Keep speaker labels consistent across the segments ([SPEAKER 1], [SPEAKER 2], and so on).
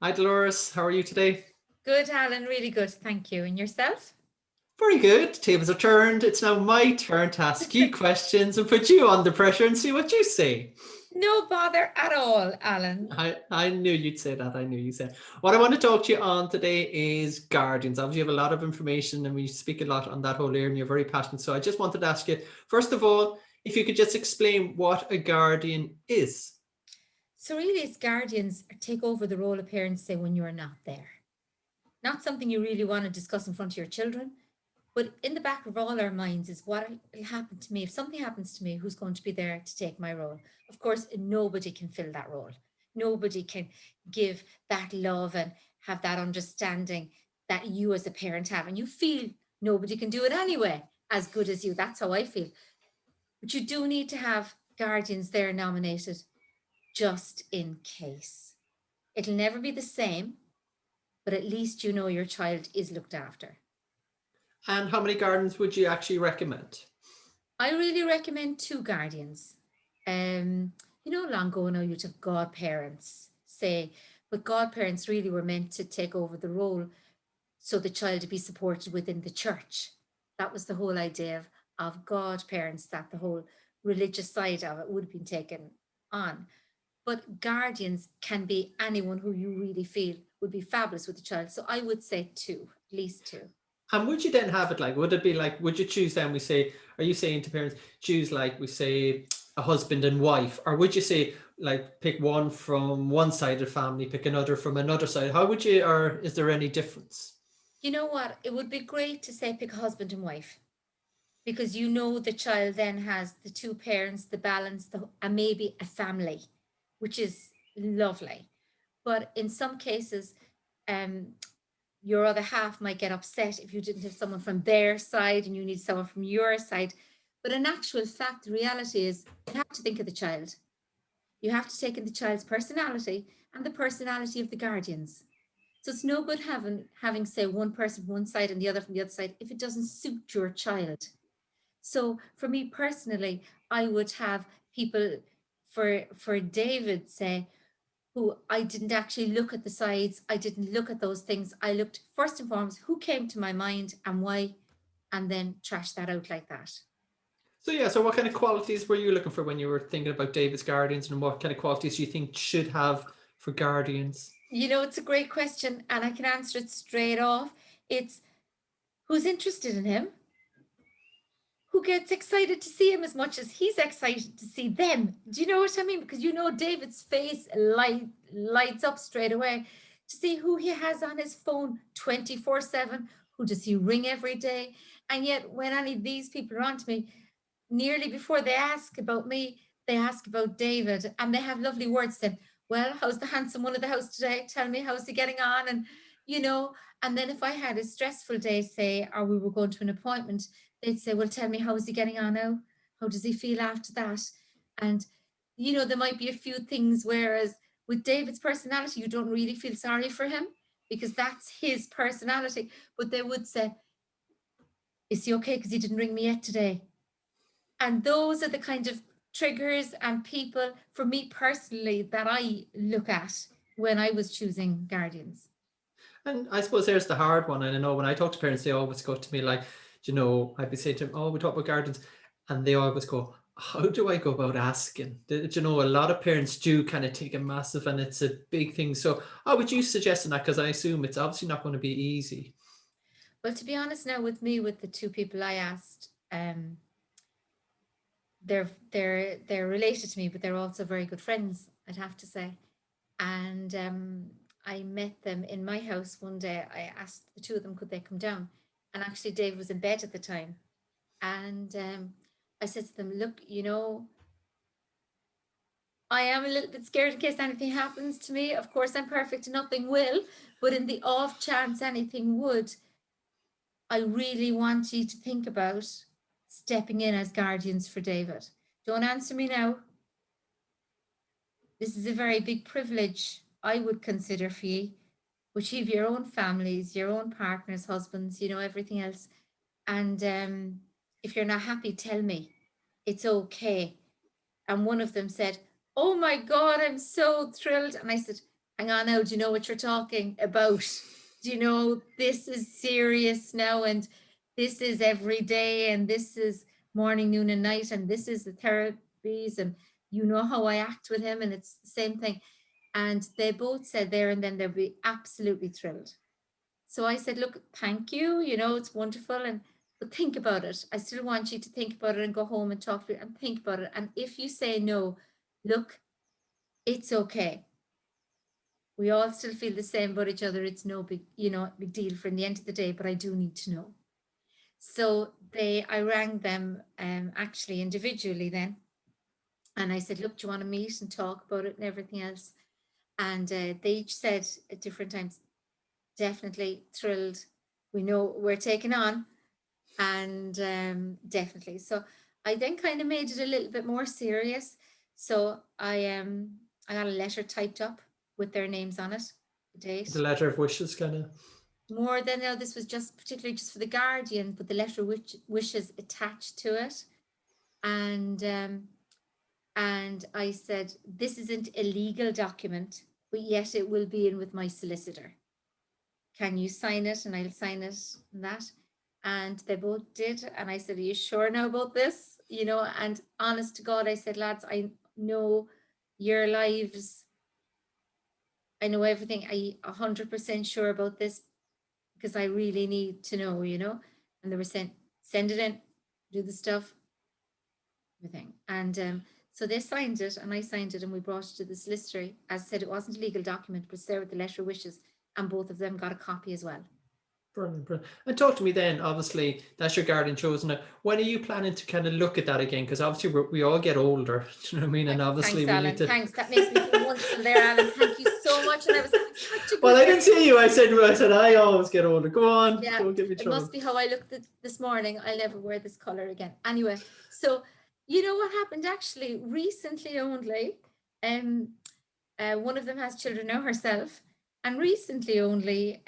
[SPEAKER 1] Hi Dolores, how are you today?
[SPEAKER 2] Good, Alan. Really good. Thank you. And yourself?
[SPEAKER 1] Very good. Tables are turned. It's now my turn to ask you questions and put you under pressure and see what you say.
[SPEAKER 2] No bother at all, Alan.
[SPEAKER 1] I knew you'd say that. I knew you said. What I want to talk to you on today is guardians. Obviously, you have a lot of information and we speak a lot on that whole area and you're very passionate. So I just wanted to ask you, first of all, if you could just explain what a guardian is.
[SPEAKER 2] So, really, as guardians take over the role of parents, say, when you're not there. Not something you really want to discuss in front of your children, but in the back of all our minds is what will happen to me. If something happens to me, who's going to be there to take my role? Of course, nobody can fill that role. Nobody can give that love and have that understanding that you as a parent have. And you feel nobody can do it anyway, as good as you. That's how I feel. But you do need to have guardians there nominated just in case. It'll never be the same, but at least you know your child is looked after.
[SPEAKER 1] And how many guardians would you actually recommend?
[SPEAKER 2] I really recommend two guardians. Long ago now you'd have godparents, say, but godparents really were meant to take over the role so the child to be supported within the church. That was the whole idea of godparents, that the whole religious side of it would have been taken on. But guardians can be anyone who you really feel would be fabulous with the child. So I would say two, at least two.
[SPEAKER 1] And would you then have it like, would it be like, would you choose then, we say, are you saying to parents, choose like, we say, a husband and wife? Or would you say, like, pick one from one side of the family, pick another from another side? How would you, or is there any difference?
[SPEAKER 2] You know what? It would be great to say pick a husband and wife because you know the child then has the two parents, the balance, and maybe a family, which is lovely. But in some cases, um, your other half might get upset if you didn't have someone from their side and you need someone from your side. But in actual fact, the reality is you have to think of the child. You have to take in the child's personality and the personality of the guardians. So it's no good having say one person from one side and the other from the other side if it doesn't suit your child. So for me personally, I would have people for David say who I didn't actually look at the sides. I didn't look at those things. I looked first and foremost who came to my mind and why, and then trash that out like that.
[SPEAKER 1] So yeah, so what kind of qualities were you looking for when you were thinking about David's guardians, and what kind of qualities do you think should have for guardians?
[SPEAKER 2] It's a great question, and I can answer it straight off. It's who's interested in him, who gets excited to see him as much as he's excited to see them. Do you know what I mean? Because David's face lights up straight away to see who he has on his phone 24/7, who does he ring every day. And yet, when any of these people are on to me, nearly before they ask about me, they ask about David and they have lovely words to him. Well, how's the handsome one of the house today? Tell me, how's he getting on? And, you know, and then if I had a stressful day, say, or we were going to an appointment, they'd say, well, tell me, how is he getting on now? How does he feel after that? And, there might be a few things, whereas with David's personality, you don't really feel sorry for him because that's his personality. But they would say, is he okay? Because he didn't ring me yet today. And those are the kind of triggers and people for me personally that I look at when I was choosing guardians.
[SPEAKER 1] And I suppose here's the hard one. And I know when I talk to parents, they always go to me like, I'd be saying to them, oh, we talk about guardians. And they always go, how do I go about asking? A lot of parents do kind of take a massive and it's a big thing. So how would you suggest in that? Because I assume it's obviously not going to be easy.
[SPEAKER 2] Well, to be honest, now with me, with the two people I asked, they're related to me, but they're also very good friends, I'd have to say. And I met them in my house one day. I asked the two of them could they come down, and actually Dave was in bed at the time, and I said to them, look, I am a little bit scared in case anything happens to me. Of course, I'm perfect and nothing will, but in the off chance anything would, I really want you to think about stepping in as guardians for David. Don't answer me now. This is a very big privilege I would consider for you, but you have your own families, your own partners, husbands, everything else. And if you're not happy, tell me. It's okay. And one of them said, oh my God, I'm so thrilled. And I said, hang on now, do you know what you're talking about? Do you know this is serious now, and this is every day, and this is morning, noon, and night, and this is the therapies, and you know how I act with him, and it's the same thing. And they both said there and then they'll be absolutely thrilled. So I said, look, thank you, you know, it's wonderful. And but think about it. I still want you to think about it and go home and talk to it and think about it. And if you say no, look, it's okay. We all still feel the same about each other. It's no big, you know, big deal for the end of the day, but I do need to know. So I rang them actually individually then. And I said, look, do you want to meet and talk about it and everything else? And they each said at different times, definitely thrilled. We know we're taking on, and definitely. So I then kind of made it a little bit more serious. So I got a letter typed up with their names on it, the date.
[SPEAKER 1] The letter of wishes, kind of.
[SPEAKER 2] More than no, this was just particularly just for the Guardian, but the letter of wishes attached to it, and I said, this isn't a legal document, but yet it will be in with my solicitor. Can you sign it? And I'll sign it and that. And they both did. And I said, are you sure now about this? You know, and honest to God, I said, lads, I know your lives. I know everything. I 100% sure about this because I really need to know, you know. And they were saying, send it in, do the stuff, everything. And so they signed it and I signed it and we brought it to the solicitor. As I said, it wasn't a legal document, but it's there with the letter of wishes, and both of them got a copy as well.
[SPEAKER 1] Brilliant, brilliant. And talk to me then, obviously, that's your Guardian chosen. Now, when are you planning to kind of look at that again? Because obviously we all get older, do you know what I mean? And obviously
[SPEAKER 2] thanks,
[SPEAKER 1] we
[SPEAKER 2] Alan.
[SPEAKER 1] need to...
[SPEAKER 2] Thanks, that makes me feel wonderful there, Alan. Thank you so much. And I was having such a good
[SPEAKER 1] Well, I
[SPEAKER 2] day.
[SPEAKER 1] didn't see you. I said I always get older. Go on,
[SPEAKER 2] Yeah,
[SPEAKER 1] don't give me
[SPEAKER 2] it
[SPEAKER 1] trouble.
[SPEAKER 2] must be how I looked this morning. I'll never wear this color again. Anyway, so you know what happened actually recently only. One of them has children now herself, and recently only,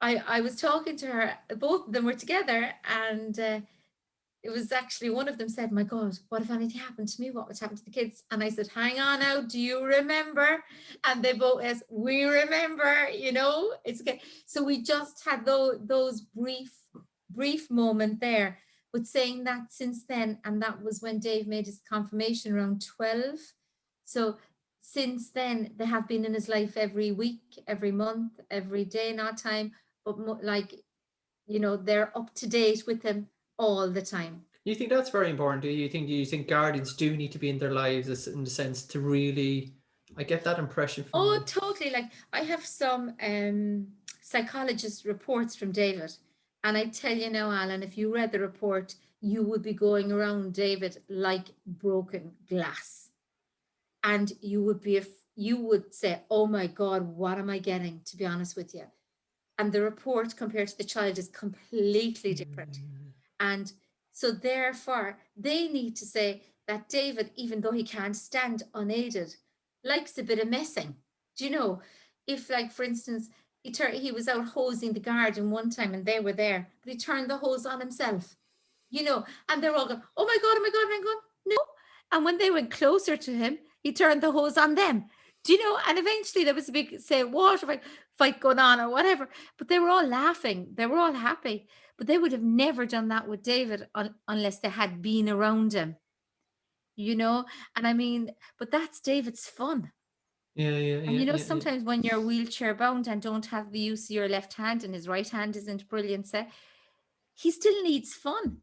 [SPEAKER 2] I was talking to her. Both of them were together, and it was actually one of them said, my God, what if anything happened to me? What would happen to the kids? And I said, hang on now, do you remember? And they both said, we remember, you know, it's okay. So we just had those brief moment there, but saying that since then, and that was when Dave made his confirmation around 12. So since then, they have been in his life every week, every month, every day, not time, but like, you know, they're up to date with him all the time.
[SPEAKER 1] You think that's very important? Do you think guardians do need to be in their lives in the sense to really? I get that impression from
[SPEAKER 2] Oh,
[SPEAKER 1] you.
[SPEAKER 2] totally. Like I have some psychologist reports from David, and I tell you now, Alan, if you read the report, you would be going around David like broken glass, and you would say, "Oh my God, what am I getting?" To be honest with you, and the report compared to the child is completely different. And so therefore, they need to say that David, even though he can't stand unaided, likes a bit of messing. Do you know? If, like, for instance, he was out hosing the garden one time and they were there, but he turned the hose on himself, you know, and they're all going, oh my God, oh my God. And I'm going, no. And when they went closer to him, he turned the hose on them. Do you know? And eventually there was a big, say, water fight going on or whatever, but they were all laughing. They were all happy. But they would have never done that with David unless they had been around him, you know? And I mean, but that's David's fun.
[SPEAKER 1] Yeah.
[SPEAKER 2] And you know, sometimes when you're wheelchair bound and don't have the use of your left hand and his right hand isn't brilliant, say, he still needs fun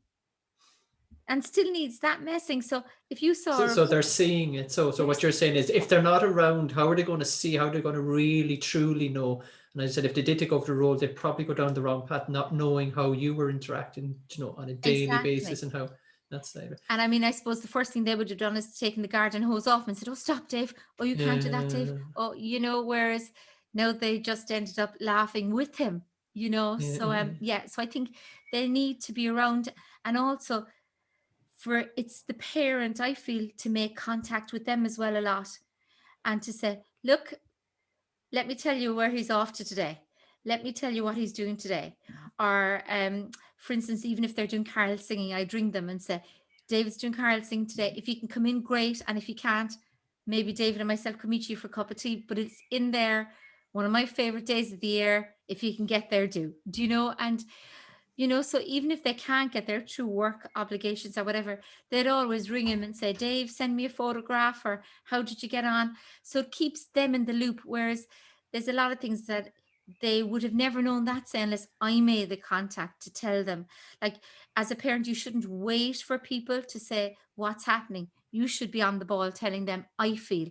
[SPEAKER 2] and still needs that messing. So if you saw...
[SPEAKER 1] So they're seeing it. So what you're saying is if they're not around, how are they going to see? How are they going to really, truly know? And I said, if they did take over the role, they'd probably go down the wrong path, not knowing how you were interacting, you know, on a daily basis and how that's there.
[SPEAKER 2] And I mean, I suppose the first thing they would have done is taken the garden hose off and said, oh, stop, Dave. Oh, you can't do that, Dave. Oh, you know, whereas now they just ended up laughing with him, you know. So I think they need to be around. And also it's the parent, I feel, to make contact with them as well a lot and to say, look, let me tell you where he's off to today. Let me tell you what he's doing today. Or, for instance, even if they're doing carol singing, I'd ring them and say, David's doing carol singing today. If you can come in, great. And if you can't, maybe David and myself could meet you for a cup of tea, but it's in there. One of my favorite days of the year. If you can get there, do you know? And, so even if they can't get there through work obligations or whatever, they'd always ring him and say, Dave, send me a photograph, or how did you get on? So it keeps them in the loop. Whereas there's a lot of things that they would have never known that, say, unless I made the contact to tell them. Like, as a parent, you shouldn't wait for people to say what's happening. You should be on the ball telling them, I feel,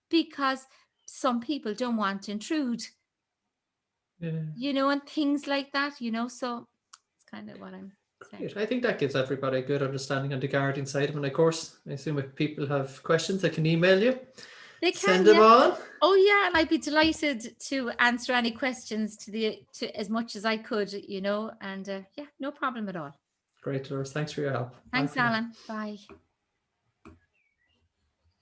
[SPEAKER 2] because some people don't want to intrude,
[SPEAKER 1] Yeah.
[SPEAKER 2] and things like that, so it's kind of what I'm saying.
[SPEAKER 1] Great. I think that gives everybody a good understanding on the guardian side of it. And of course, I assume if people have questions, they can email you.
[SPEAKER 2] They
[SPEAKER 1] Send
[SPEAKER 2] can,
[SPEAKER 1] them
[SPEAKER 2] yeah.
[SPEAKER 1] on.
[SPEAKER 2] Oh yeah, and I'd be delighted to answer any questions to as much as I could, and yeah, no problem at all.
[SPEAKER 1] Great, Dolores. Thanks for your help. Bye
[SPEAKER 2] Thanks,
[SPEAKER 1] for now.
[SPEAKER 2] Alan. Bye.